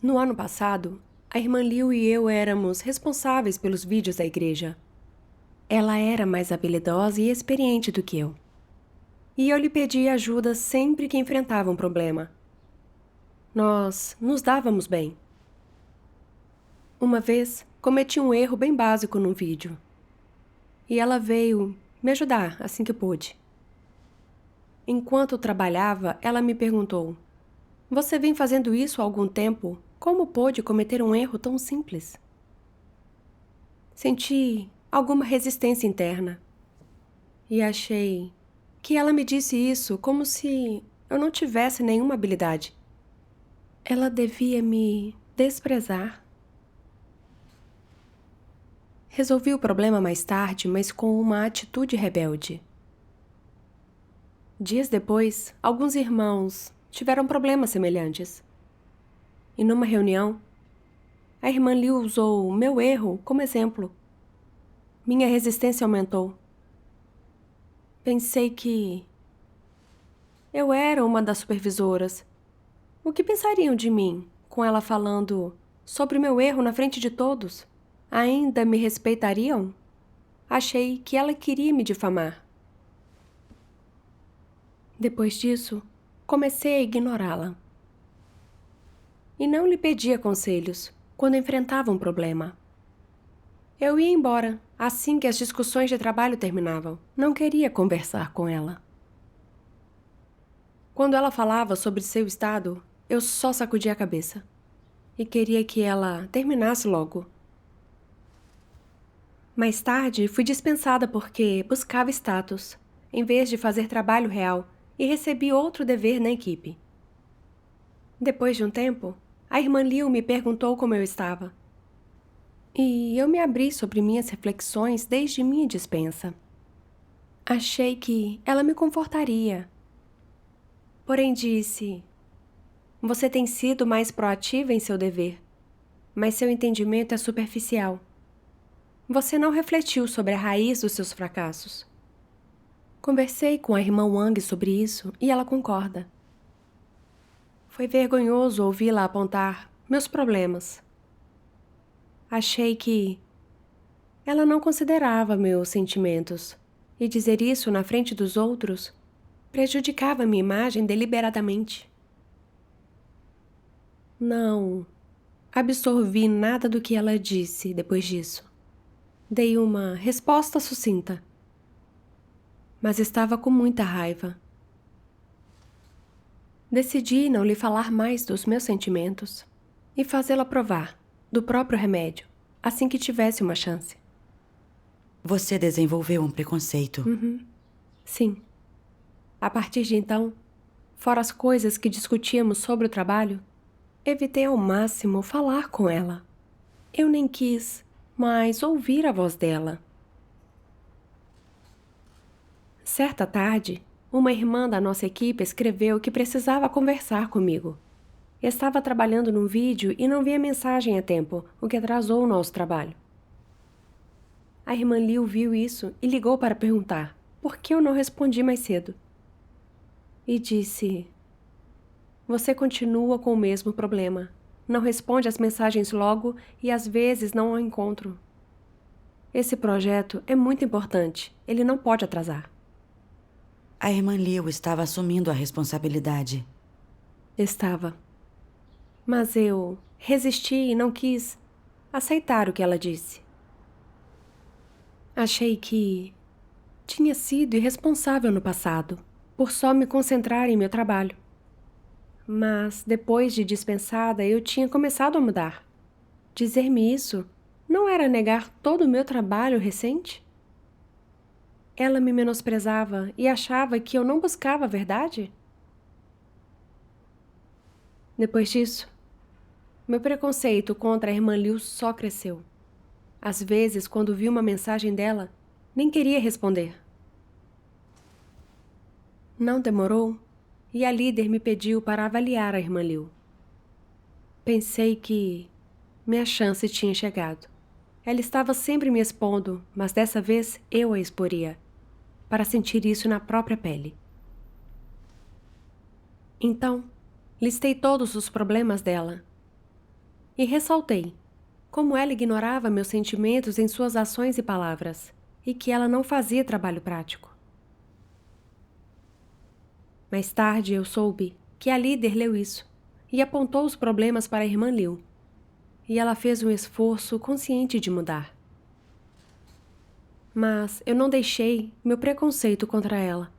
No ano passado, a irmã Liu e eu éramos responsáveis pelos vídeos da igreja. Ela era mais habilidosa e experiente do que eu. E eu lhe pedia ajuda sempre que enfrentava um problema. Nós nos dávamos bem. Uma vez, cometi um erro bem básico num vídeo. E ela veio me ajudar assim que pôde. Enquanto trabalhava, ela me perguntou: "Você vem fazendo isso há algum tempo? Como pôde cometer um erro tão simples?" Senti alguma resistência interna e achei que ela me disse isso como se eu não tivesse nenhuma habilidade. Ela devia me desprezar. Resolvi o problema mais tarde, mas com uma atitude rebelde. Dias depois, alguns irmãos tiveram problemas semelhantes. E numa reunião, a irmã Liu usou o meu erro como exemplo. Minha resistência aumentou. Pensei que eu era uma das supervisoras. O que pensariam de mim, com ela falando sobre o meu erro na frente de todos? Ainda me respeitariam? Achei que ela queria me difamar. Depois disso, comecei a ignorá-la. E não lhe pedia conselhos quando enfrentava um problema. Eu ia embora assim que as discussões de trabalho terminavam. Não queria conversar com ela. Quando ela falava sobre seu estado, eu só sacudia a cabeça. E queria que ela terminasse logo. Mais tarde, fui dispensada porque buscava status, em vez de fazer trabalho real, e recebi outro dever na equipe. Depois de um tempo, a irmã Liu me perguntou como eu estava. E eu me abri sobre minhas reflexões desde minha dispensa. Achei que ela me confortaria. Porém disse: "Você tem sido mais proativa em seu dever, mas seu entendimento é superficial. Você não refletiu sobre a raiz dos seus fracassos." Conversei com a irmã Wang sobre isso e ela concorda. Foi vergonhoso ouvi-la apontar meus problemas. Achei que ela não considerava meus sentimentos, e dizer isso na frente dos outros prejudicava minha imagem deliberadamente. Não absorvi nada do que ela disse depois disso. Dei uma resposta sucinta, mas estava com muita raiva. Decidi não lhe falar mais dos meus sentimentos e fazê-la provar do próprio remédio assim que tivesse uma chance. Você desenvolveu um preconceito. Sim. A partir de então, fora as coisas que discutíamos sobre o trabalho, evitei ao máximo falar com ela. Eu nem quis mais ouvir a voz dela. Certa tarde, uma irmã da nossa equipe escreveu que precisava conversar comigo. Estava trabalhando num vídeo e não vi a mensagem a tempo, o que atrasou o nosso trabalho. A irmã Liu viu isso e ligou para perguntar por que eu não respondi mais cedo. E disse: "Você continua com o mesmo problema. Não responde às mensagens logo e às vezes não a encontro. Esse projeto é muito importante. Ele não pode atrasar." A irmã Liu estava assumindo a responsabilidade. Estava. Mas eu resisti e não quis aceitar o que ela disse. Achei que tinha sido irresponsável no passado, por só me concentrar em meu trabalho. Mas, depois de dispensada, eu tinha começado a mudar. Dizer-me isso não era negar todo o meu trabalho recente? Ela me menosprezava e achava que eu não buscava a verdade? Depois disso, meu preconceito contra a irmã Liu só cresceu. Às vezes, quando vi uma mensagem dela, nem queria responder. Não demorou e a líder me pediu para avaliar a irmã Liu. Pensei que minha chance tinha chegado. Ela estava sempre me expondo, mas dessa vez eu a exporia, para sentir isso na própria pele. Então, listei todos os problemas dela e ressaltei como ela ignorava meus sentimentos em suas ações e palavras, e que ela não fazia trabalho prático. Mais tarde eu soube que a líder leu isso e apontou os problemas para a irmã Liu, e ela fez um esforço consciente de mudar. Mas eu não deixei meu preconceito contra ela.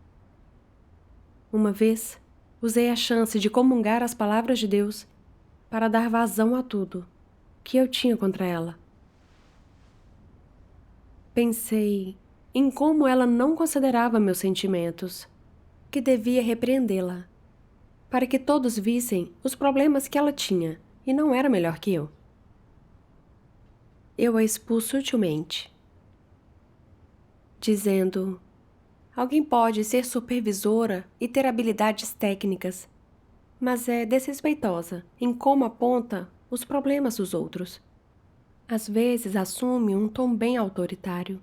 Uma vez, usei a chance de comungar as palavras de Deus para dar vazão a tudo que eu tinha contra ela. Pensei em como ela não considerava meus sentimentos, que devia repreendê-la, para que todos vissem os problemas que ela tinha e não era melhor que eu. Eu a expus sutilmente, dizendo: alguém pode ser supervisora e ter habilidades técnicas, mas é desrespeitosa em como aponta os problemas dos outros. Às vezes assume um tom bem autoritário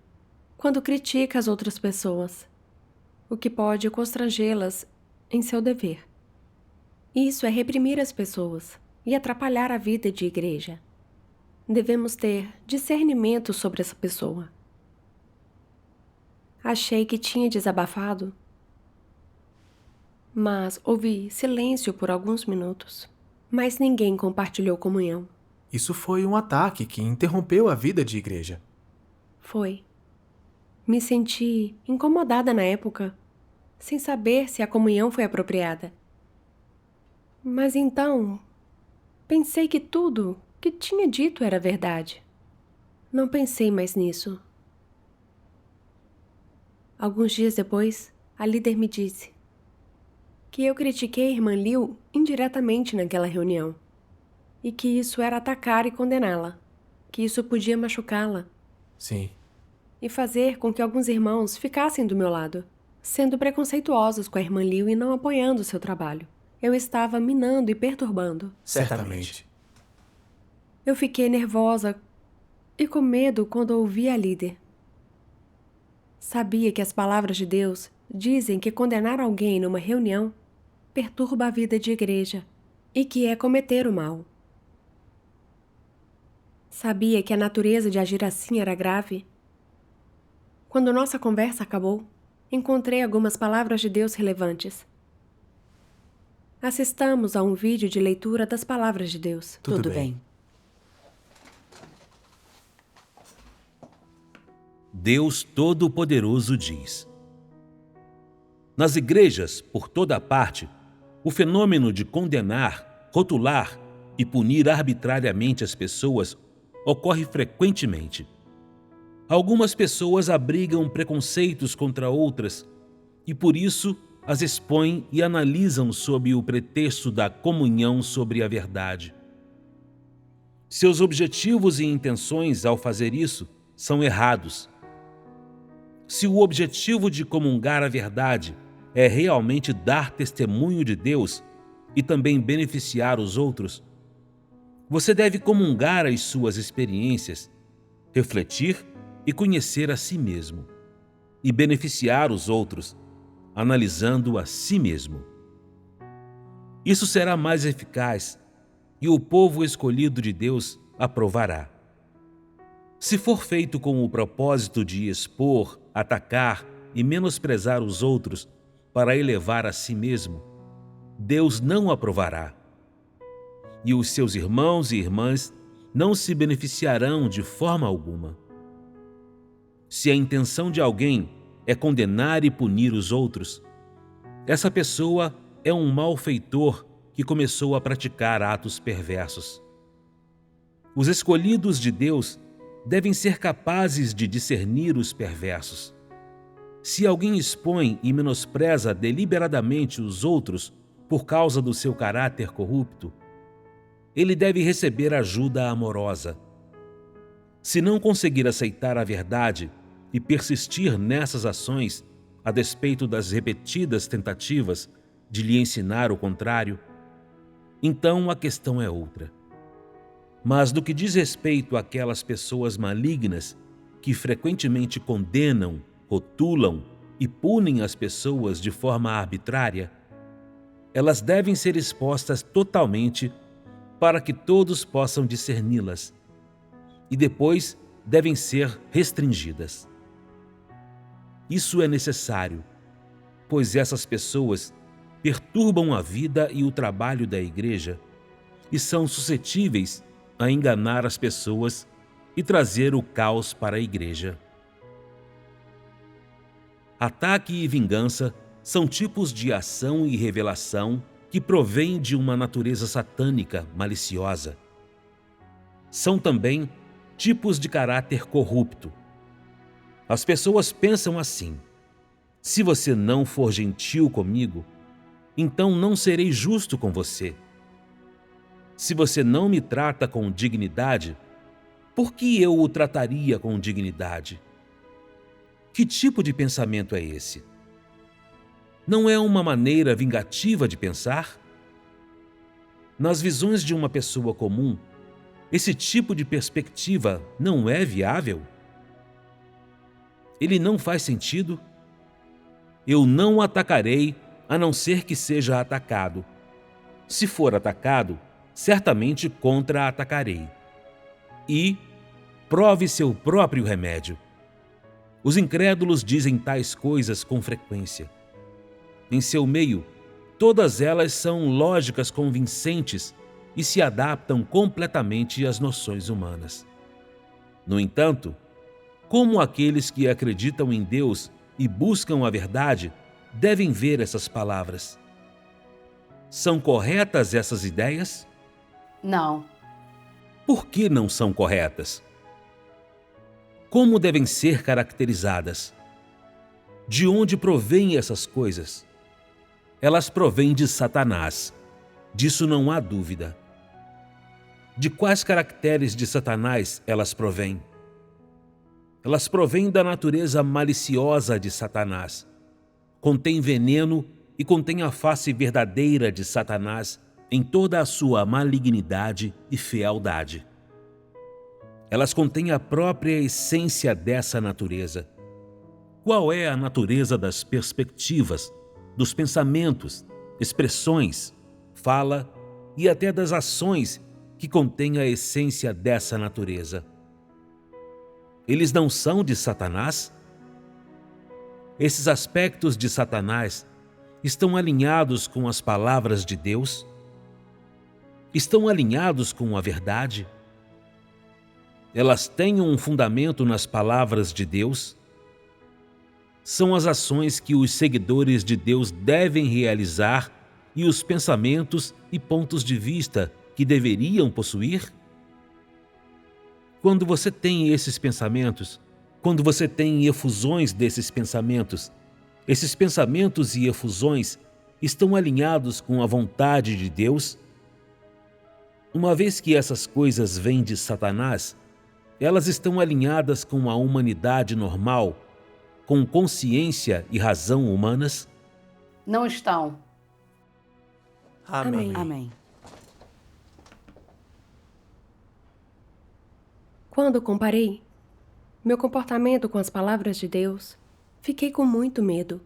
quando critica as outras pessoas, o que pode constrangê-las em seu dever. Isso é reprimir as pessoas e atrapalhar a vida de igreja. Devemos ter discernimento sobre essa pessoa. Achei que tinha desabafado, mas houve silêncio por alguns minutos. Mas ninguém compartilhou comunhão. Isso foi um ataque que interrompeu a vida de igreja. Foi. Me senti incomodada na época, sem saber se a comunhão foi apropriada. Mas então, pensei que tudo que tinha dito era verdade. Não pensei mais nisso. Alguns dias depois, a líder me disse que eu critiquei a irmã Liu indiretamente naquela reunião, e que isso era atacar e condená-la, que isso podia machucá-la. Sim. E fazer com que alguns irmãos ficassem do meu lado, sendo preconceituosos com a irmã Liu e não apoiando seu trabalho. Eu estava minando e perturbando. Certamente. Eu fiquei nervosa e com medo quando ouvi a líder. Sabia que as palavras de Deus dizem que condenar alguém numa reunião perturba a vida de igreja e que é cometer o mal. Sabia que a natureza de agir assim era grave. Quando nossa conversa acabou, encontrei algumas palavras de Deus relevantes. Assistamos a um vídeo de leitura das palavras de Deus. Tudo bem. Deus Todo-Poderoso diz: nas igrejas, por toda parte, o fenômeno de condenar, rotular e punir arbitrariamente as pessoas ocorre frequentemente. Algumas pessoas abrigam preconceitos contra outras e, por isso, as expõem e analisam sob o pretexto da comunhão sobre a verdade. Seus objetivos e intenções ao fazer isso são errados. Se o objetivo de comungar a verdade é realmente dar testemunho de Deus e também beneficiar os outros, você deve comungar as suas experiências, refletir e conhecer a si mesmo, e beneficiar os outros, analisando a si mesmo. Isso será mais eficaz e o povo escolhido de Deus aprovará. Se for feito com o propósito de expor, atacar e menosprezar os outros para elevar a si mesmo, Deus não aprovará. E os seus irmãos e irmãs não se beneficiarão de forma alguma. Se a intenção de alguém é condenar e punir os outros, essa pessoa é um malfeitor que começou a praticar atos perversos. Os escolhidos de Deus devem ser capazes de discernir os perversos. Se alguém expõe e menospreza deliberadamente os outros por causa do seu caráter corrupto, ele deve receber ajuda amorosa. Se não conseguir aceitar a verdade e persistir nessas ações, a despeito das repetidas tentativas de lhe ensinar o contrário, então a questão é outra. Mas no que diz respeito àquelas pessoas malignas que frequentemente condenam, rotulam e punem as pessoas de forma arbitrária, elas devem ser expostas totalmente para que todos possam discerni-las, e depois devem ser restringidas. Isso é necessário, pois essas pessoas perturbam a vida e o trabalho da igreja e são suscetíveis a enganar as pessoas e trazer o caos para a igreja. Ataque e vingança são tipos de ação e revelação que provêm de uma natureza satânica maliciosa. São também tipos de caráter corrupto. As pessoas pensam assim: se você não for gentil comigo, então não serei justo com você. Se você não me trata com dignidade, por que eu o trataria com dignidade? Que tipo de pensamento é esse? Não é uma maneira vingativa de pensar? Nas visões de uma pessoa comum, esse tipo de perspectiva não é viável? Ele não faz sentido? Eu não atacarei a não ser que seja atacado. Se for atacado, certamente contra-atacarei. E prove seu próprio remédio. Os incrédulos dizem tais coisas com frequência. Em seu meio, todas elas são lógicas convincentes e se adaptam completamente às noções humanas. No entanto, como aqueles que acreditam em Deus e buscam a verdade devem ver essas palavras? São corretas essas ideias? Não. Por que não são corretas? Como devem ser caracterizadas? De onde provêm essas coisas? Elas provêm de Satanás. Disso não há dúvida. De quais caracteres de Satanás elas provêm? Elas provêm da natureza maliciosa de Satanás. Contém veneno e contém a face verdadeira de Satanás em toda a sua malignidade e fealdade. Elas contêm a própria essência dessa natureza. Qual é a natureza das perspectivas, dos pensamentos, expressões, fala e até das ações que contêm a essência dessa natureza? Eles não são de Satanás? Esses aspectos de Satanás estão alinhados com as palavras de Deus? Estão alinhados com a verdade? Elas têm um fundamento nas palavras de Deus? São as ações que os seguidores de Deus devem realizar e os pensamentos e pontos de vista que deveriam possuir? Quando você tem esses pensamentos, quando você tem efusões desses pensamentos, esses pensamentos e efusões estão alinhados com a vontade de Deus? Uma vez que essas coisas vêm de Satanás, elas estão alinhadas com a humanidade normal, com consciência e razão humanas? Não estão. Amém. Amém. Quando comparei meu comportamento com as palavras de Deus, fiquei com muito medo.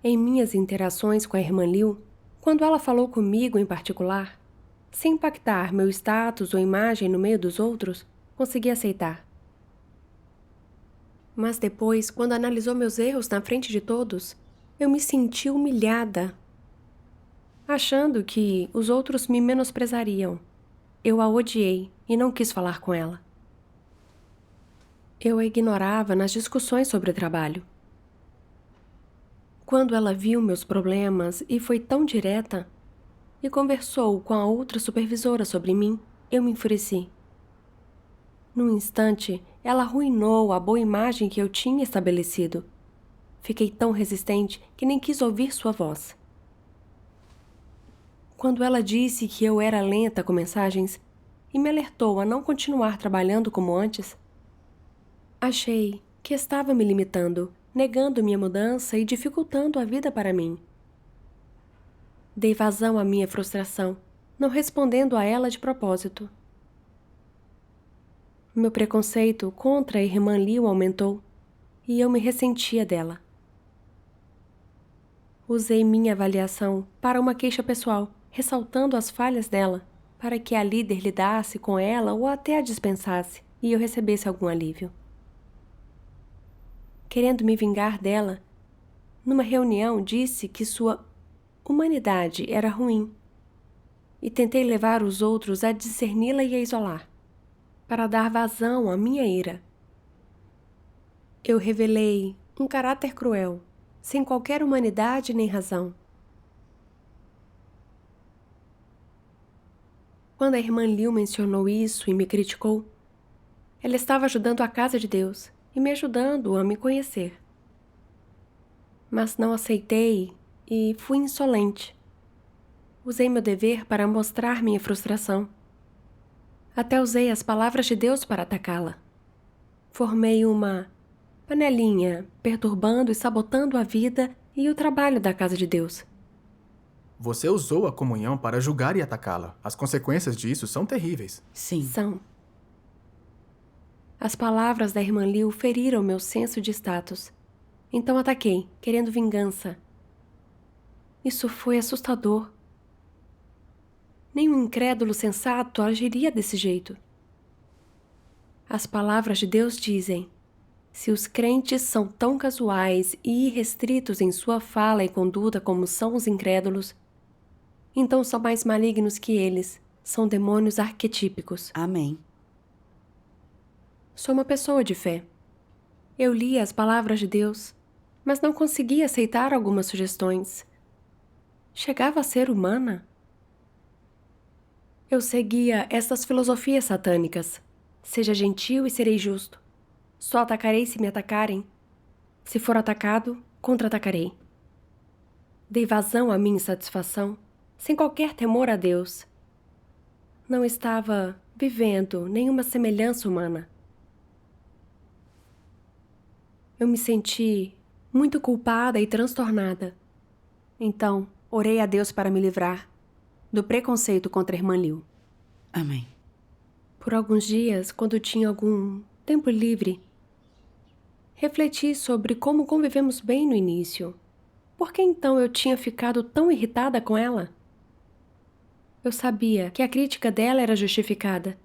Em minhas interações com a irmã Liu, quando ela falou comigo em particular, sem impactar meu status ou imagem no meio dos outros, consegui aceitar. Mas depois, quando analisou meus erros na frente de todos, eu me senti humilhada, achando que os outros me menosprezariam. Eu a odiei e não quis falar com ela. Eu a ignorava nas discussões sobre o trabalho. Quando ela viu meus problemas e foi tão direta, e conversou com a outra supervisora sobre mim, eu me enfureci. Num instante, ela arruinou a boa imagem que eu tinha estabelecido. Fiquei tão resistente que nem quis ouvir sua voz. Quando ela disse que eu era lenta com mensagens e me alertou a não continuar trabalhando como antes, achei que estava me limitando, negando minha mudança e dificultando a vida para mim. Dei vazão à minha frustração, não respondendo a ela de propósito. Meu preconceito contra a irmã Liu aumentou e eu me ressentia dela. Usei minha avaliação para uma queixa pessoal ressaltando as falhas dela, para que a líder lidasse com ela ou até a dispensasse e eu recebesse algum alívio. Querendo me vingar dela, numa reunião disse que sua humanidade era ruim e tentei levar os outros a discerni-la e a isolar, para dar vazão à minha ira. Eu revelei um caráter cruel, sem qualquer humanidade nem razão. Quando a irmã Liu mencionou isso e me criticou, ela estava ajudando a casa de Deus e me ajudando a me conhecer. Mas não aceitei e fui insolente. Usei meu dever para mostrar minha frustração. Até usei as palavras de Deus para atacá-la. Formei uma panelinha, perturbando e sabotando a vida e o trabalho da casa de Deus. Você usou a comunhão para julgar e atacá-la. As consequências disso são terríveis. Sim. São. As palavras da irmã Liu feriram meu senso de status. Então ataquei, querendo vingança. Isso foi assustador. Nenhum incrédulo sensato agiria desse jeito. As palavras de Deus dizem: se os crentes são tão casuais e irrestritos em sua fala e conduta como são os incrédulos, então são mais malignos que eles, são demônios arquetípicos. Amém. Sou uma pessoa de fé. Eu li as palavras de Deus, mas não conseguia aceitar algumas sugestões. Chegava a ser humana. Eu seguia essas filosofias satânicas. Seja gentil e serei justo. Só atacarei se me atacarem. Se for atacado, contra-atacarei. Dei vazão à minha insatisfação, sem qualquer temor a Deus. Não estava vivendo nenhuma semelhança humana. Eu me senti muito culpada e transtornada. Então, orei a Deus para me livrar do preconceito contra a irmã Liu. Amém. Por alguns dias, quando tinha algum tempo livre, refleti sobre como convivemos bem no início. Por que então eu tinha ficado tão irritada com ela? Eu sabia que a crítica dela era justificada,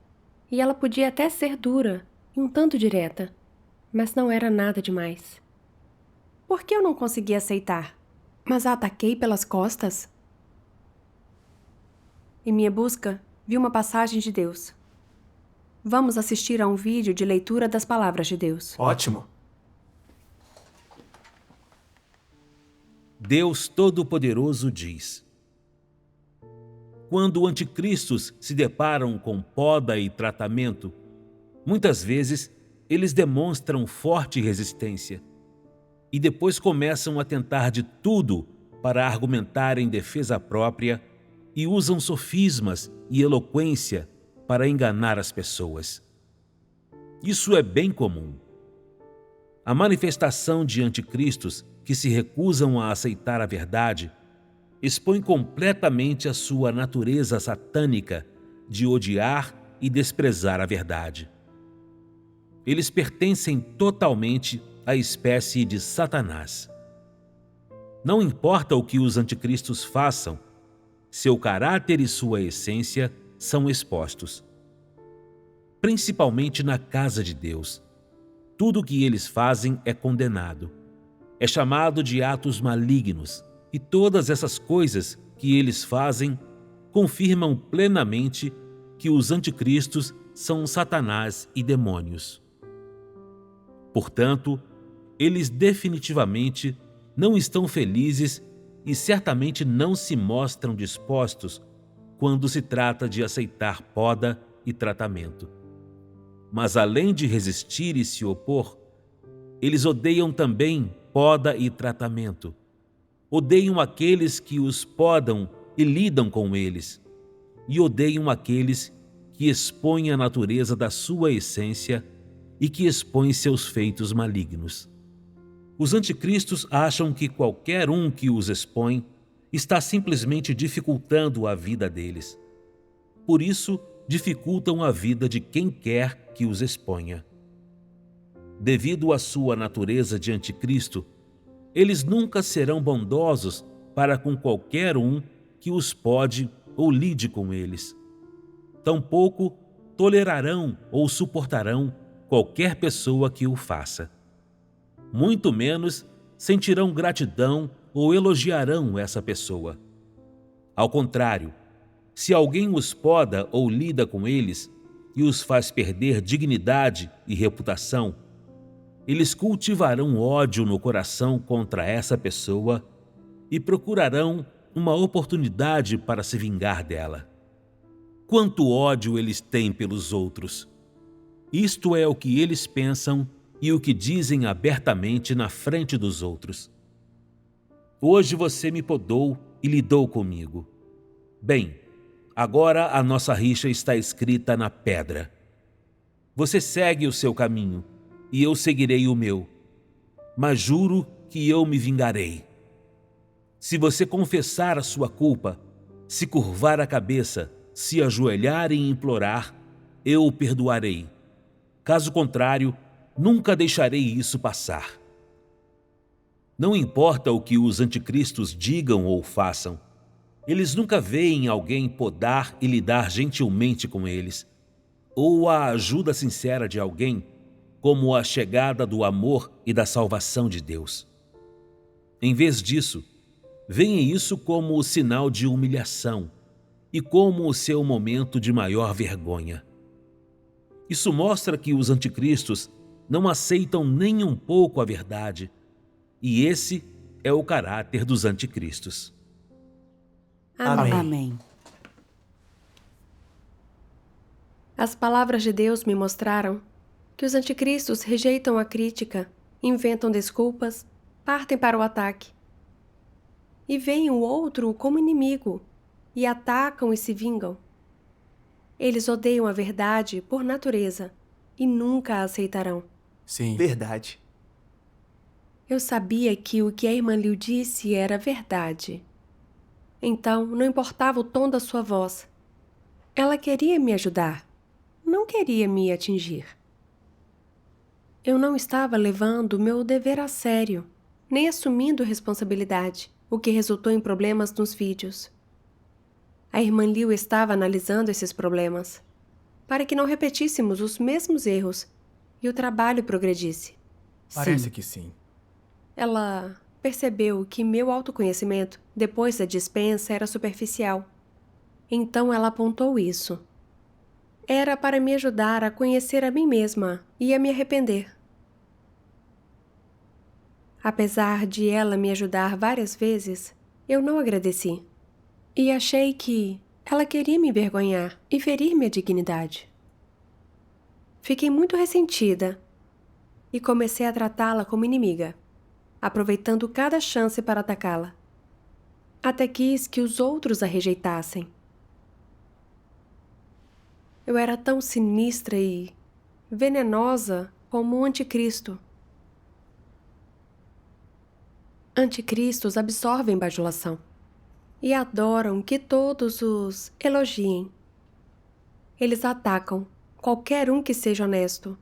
e ela podia até ser dura e um tanto direta, mas não era nada demais. Por que eu não conseguia aceitar? Mas a ataquei pelas costas? Em minha busca, vi uma passagem de Deus. Vamos assistir a um vídeo de leitura das palavras de Deus. Ótimo. Deus Todo-Poderoso diz: quando anticristos se deparam com poda e tratamento, muitas vezes eles demonstram forte resistência e depois começam a tentar de tudo para argumentar em defesa própria e usam sofismas e eloquência para enganar as pessoas. Isso é bem comum. A manifestação de anticristos que se recusam a aceitar a verdade expõe completamente a sua natureza satânica de odiar e desprezar a verdade. Eles pertencem totalmente à espécie de Satanás. Não importa o que os anticristos façam, seu caráter e sua essência são expostos. Principalmente na casa de Deus, tudo o que eles fazem é condenado. É chamado de atos malignos, e todas essas coisas que eles fazem confirmam plenamente que os anticristos são Satanás e demônios. Portanto, eles definitivamente não estão felizes e certamente não se mostram dispostos quando se trata de aceitar poda e tratamento. Mas além de resistir e se opor, eles odeiam também poda e tratamento. Odeiam aqueles que os podam e lidam com eles, e odeiam aqueles que expõem a natureza da sua essência e que expõem seus feitos malignos. Os anticristos acham que qualquer um que os expõe está simplesmente dificultando a vida deles. Por isso, dificultam a vida de quem quer que os exponha. Devido à sua natureza de anticristo, eles nunca serão bondosos para com qualquer um que os pode ou lide com eles. Tampouco tolerarão ou suportarão qualquer pessoa que o faça. Muito menos sentirão gratidão ou elogiarão essa pessoa. Ao contrário, se alguém os poda ou lida com eles e os faz perder dignidade e reputação, eles cultivarão ódio no coração contra essa pessoa e procurarão uma oportunidade para se vingar dela. Quanto ódio eles têm pelos outros! Isto é o que eles pensam e o que dizem abertamente na frente dos outros. Hoje você me podou e lidou comigo. Bem, agora a nossa rixa está escrita na pedra. Você segue o seu caminho e eu seguirei o meu, mas juro que eu me vingarei. Se você confessar a sua culpa, se curvar a cabeça, se ajoelhar e implorar, eu o perdoarei. Caso contrário, nunca deixarei isso passar. Não importa o que os anticristos digam ou façam, eles nunca veem alguém podar e lidar gentilmente com eles, ou a ajuda sincera de alguém como a chegada do amor e da salvação de Deus. Em vez disso, veem isso como o sinal de humilhação e como o seu momento de maior vergonha. Isso mostra que os anticristos não aceitam nem um pouco a verdade, e esse é o caráter dos anticristos. Amém. Amém. As palavras de Deus me mostraram que os anticristos rejeitam a crítica, inventam desculpas, partem para o ataque. E veem o outro como inimigo, e atacam e se vingam. Eles odeiam a verdade por natureza e nunca a aceitarão. Sim. Verdade. Eu sabia que o que a irmã Liu disse era verdade. Então, não importava o tom da sua voz. Ela queria me ajudar, não queria me atingir. Eu não estava levando o meu dever a sério, nem assumindo responsabilidade, o que resultou em problemas nos vídeos. A irmã Liu estava analisando esses problemas, para que não repetíssemos os mesmos erros e o trabalho progredisse. Parece que sim. Ela percebeu que meu autoconhecimento, depois da dispensa, era superficial. Então ela apontou isso. Era para me ajudar a conhecer a mim mesma e a me arrepender. Apesar de ela me ajudar várias vezes, eu não agradeci. E achei que ela queria me envergonhar e ferir minha dignidade. Fiquei muito ressentida e comecei a tratá-la como inimiga, aproveitando cada chance para atacá-la. Até quis que os outros a rejeitassem. Eu era tão sinistra e venenosa como um anticristo. Anticristos absorvem bajulação e adoram que todos os elogiem. Eles atacam qualquer um que seja honesto.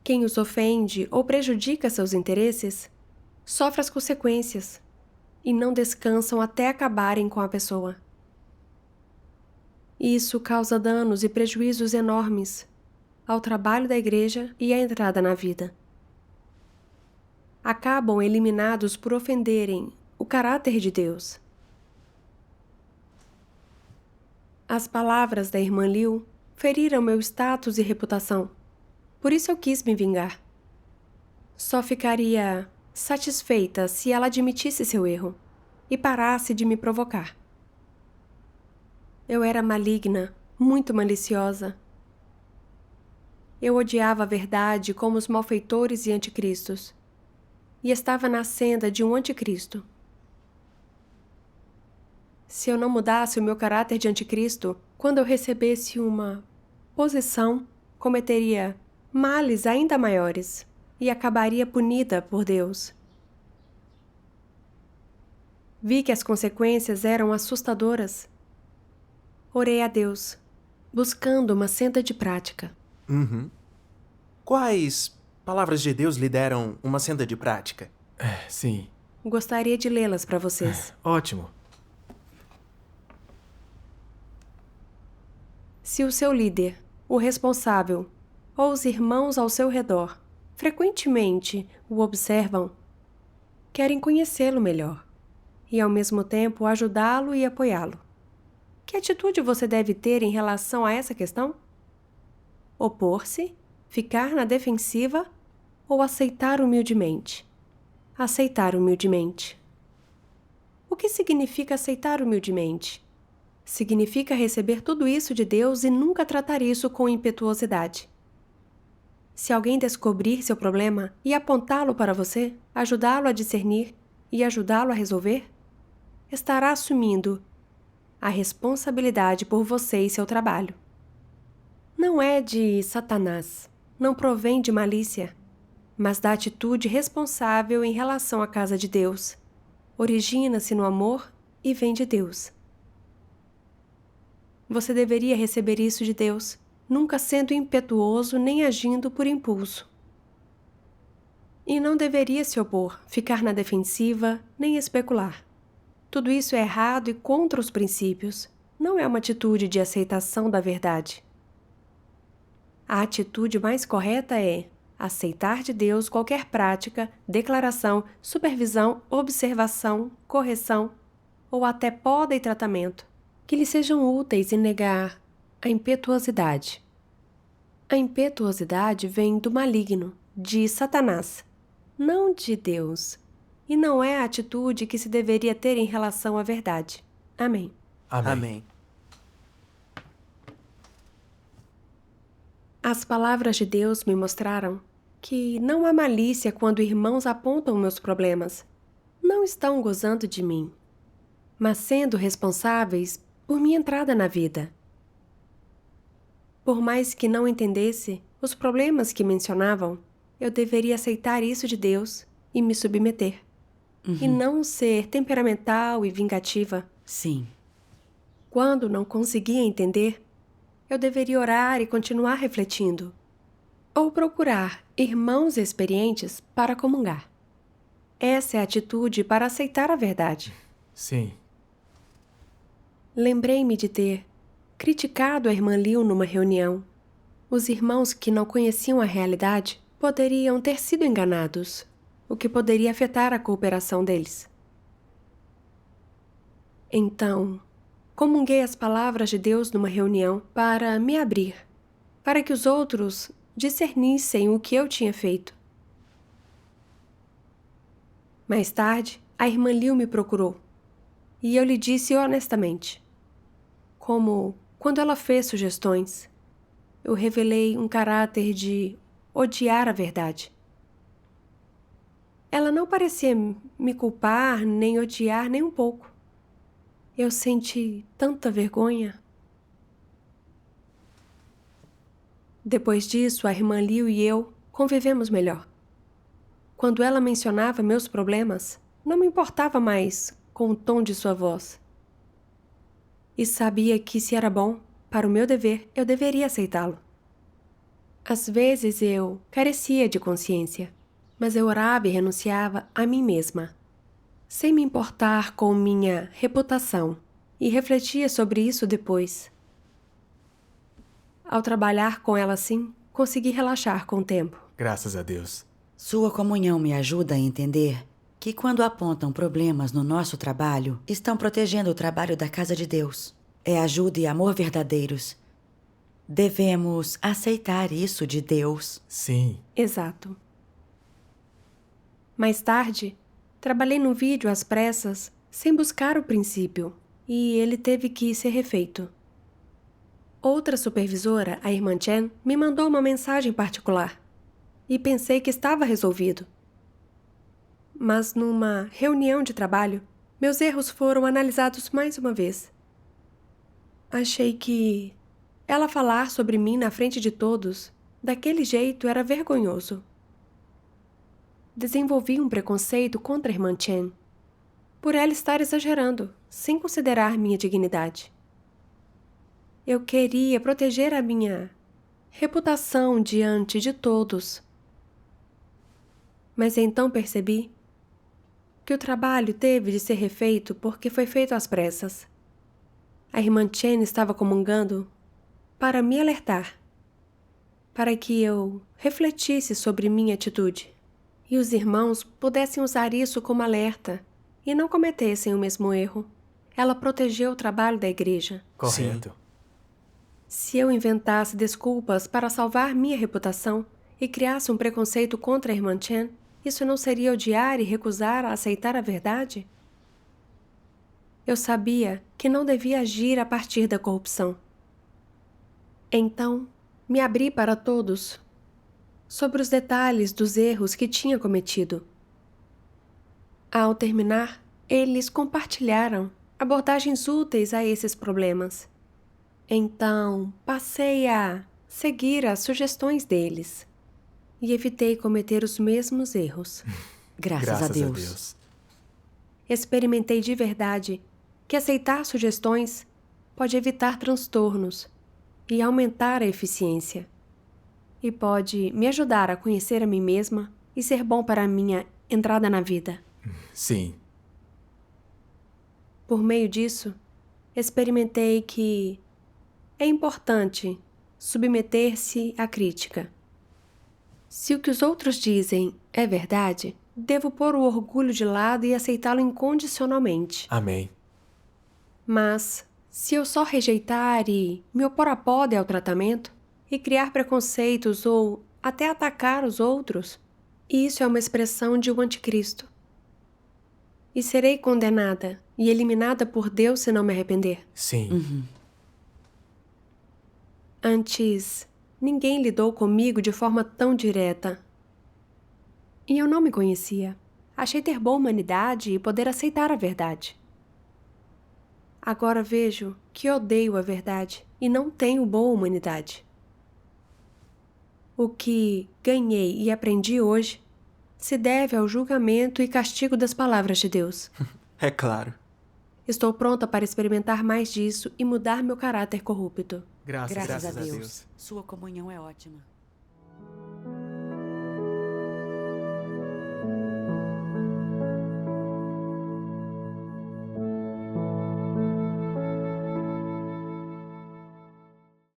Quem os ofende ou prejudica seus interesses sofre as consequências e não descansam até acabarem com a pessoa. Isso causa danos e prejuízos enormes ao trabalho da igreja e à entrada na vida. Acabam eliminados por ofenderem o caráter de Deus. As palavras da irmã Liu feriram meu status e reputação. Por isso eu quis me vingar. Só ficaria satisfeita se ela admitisse seu erro e parasse de me provocar. Eu era maligna, muito maliciosa. Eu odiava a verdade como os malfeitores e anticristos, e estava na senda de um anticristo. Se eu não mudasse o meu caráter de anticristo, quando eu recebesse uma posição, cometeria males ainda maiores e acabaria punida por Deus. Vi que as consequências eram assustadoras. Orei a Deus, buscando uma senda de prática. Quais palavras de Deus lhe deram uma senda de prática? Sim. Gostaria de lê-las para vocês. Ótimo. Se o seu líder, o responsável ou os irmãos ao seu redor frequentemente o observam, querem conhecê-lo melhor e, ao mesmo tempo, ajudá-lo e apoiá-lo. Que atitude você deve ter em relação a essa questão? Opor-se, ficar na defensiva ou aceitar humildemente? Aceitar humildemente. O que significa aceitar humildemente? Significa receber tudo isso de Deus e nunca tratar isso com impetuosidade. Se alguém descobrir seu problema e apontá-lo para você, ajudá-lo a discernir e ajudá-lo a resolver, estará assumindo a responsabilidade por você e seu trabalho. Não é de Satanás, não provém de malícia, mas da atitude responsável em relação à casa de Deus. Origina-se no amor e vem de Deus. Você deveria receber isso de Deus, nunca sendo impetuoso nem agindo por impulso. E não deveria se opor, ficar na defensiva, nem especular. Tudo isso é errado e contra os princípios. Não é uma atitude de aceitação da verdade. A atitude mais correta é aceitar de Deus qualquer prática, declaração, supervisão, observação, correção ou até poda e tratamento que lhe sejam úteis e negar a impetuosidade. A impetuosidade vem do maligno, de Satanás, não de Deus, e não é a atitude que se deveria ter em relação à verdade. Amém. Amém. Amém. As palavras de Deus me mostraram que não há malícia quando irmãos apontam meus problemas. Não estão gozando de mim, mas sendo responsáveis por minha entrada na vida. Por mais que não entendesse os problemas que mencionavam, eu deveria aceitar isso de Deus e me submeter. E não ser temperamental e vingativa. Sim. Quando não conseguia entender, eu deveria orar e continuar refletindo. Ou procurar irmãos experientes para comungar. Essa é a atitude para aceitar a verdade. Sim. Lembrei-me de ter criticado a irmã Liu numa reunião. Os irmãos que não conheciam a realidade poderiam ter sido enganados, o que poderia afetar a cooperação deles. Então, comunguei as palavras de Deus numa reunião para me abrir, para que os outros discernissem o que eu tinha feito. Mais tarde, a irmã Liu me procurou, e eu lhe disse honestamente, como quando ela fez sugestões, eu revelei um caráter de odiar a verdade. Ela não parecia me culpar nem odiar nem um pouco. Eu senti tanta vergonha. Depois disso, a irmã Liu e eu convivemos melhor. Quando ela mencionava meus problemas, não me importava mais com o tom de sua voz. E sabia que, se era bom, para o meu dever, eu deveria aceitá-lo. Às vezes eu carecia de consciência, mas eu orava e renunciava a mim mesma, sem me importar com minha reputação, e refletia sobre isso depois. Ao trabalhar com ela assim, consegui relaxar com o tempo. Graças a Deus. Sua comunhão me ajuda a entender que quando apontam problemas no nosso trabalho, estão protegendo o trabalho da casa de Deus. É ajuda e amor verdadeiros. Devemos aceitar isso de Deus. Sim. Exato. Mais tarde, trabalhei num vídeo às pressas, sem buscar o princípio, e ele teve que ser refeito. Outra supervisora, a irmã Chen, me mandou uma mensagem particular, e pensei que estava resolvido. Mas numa reunião de trabalho, meus erros foram analisados mais uma vez. Achei que ela falar sobre mim na frente de todos, daquele jeito, era vergonhoso. Desenvolvi um preconceito contra a irmã Chen, por ela estar exagerando, sem considerar minha dignidade. Eu queria proteger a minha reputação diante de todos. Mas então percebi que o trabalho teve de ser refeito porque foi feito às pressas. A irmã Chen estava comungando para me alertar, para que eu refletisse sobre minha atitude e os irmãos pudessem usar isso como alerta e não cometessem o mesmo erro. Ela protegeu o trabalho da igreja. Correto. Se eu inventasse desculpas para salvar minha reputação e criasse um preconceito contra a irmã Chen, isso não seria odiar e recusar a aceitar a verdade? Eu sabia que não devia agir a partir da corrupção. Então, me abri para todos sobre os detalhes dos erros que tinha cometido. Ao terminar, eles compartilharam abordagens úteis a esses problemas. Então, passei a seguir as sugestões deles e evitei cometer os mesmos erros. Graças a Deus. Experimentei de verdade que aceitar sugestões pode evitar transtornos e aumentar a eficiência. E pode me ajudar a conhecer a mim mesma e ser bom para a minha entrada na vida. Sim. Por meio disso, experimentei que é importante submeter-se à crítica. Se o que os outros dizem é verdade, devo pôr o orgulho de lado e aceitá-lo incondicionalmente. Amém. Mas, se eu só rejeitar e me opor a poda ao tratamento, e criar preconceitos ou até atacar os outros, isso é uma expressão de um anticristo. E serei condenada e eliminada por Deus se não me arrepender. Sim. Antes, ninguém lidou comigo de forma tão direta. E eu não me conhecia. Achei ter boa humanidade e poder aceitar a verdade. Agora vejo que odeio a verdade e não tenho boa humanidade. O que ganhei e aprendi hoje se deve ao julgamento e castigo das palavras de Deus. É claro. Estou pronta para experimentar mais disso e mudar meu caráter corrupto. Graças a Deus. Sua comunhão é ótima.